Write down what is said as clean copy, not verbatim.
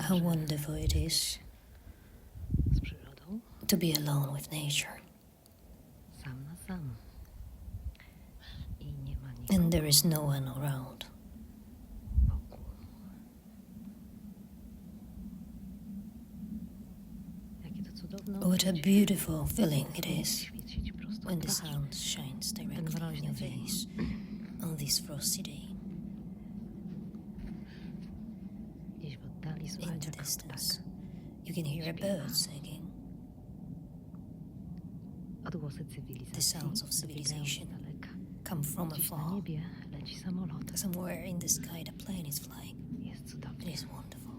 How wonderful it is to be alone with nature. And there is no one around. What a beautiful feeling it is when the sun shines directly in your face on this frosty day. In the distance, you can hear a bird singing. The sounds of civilization come from afar. Somewhere in the sky, the plane is flying. It is wonderful.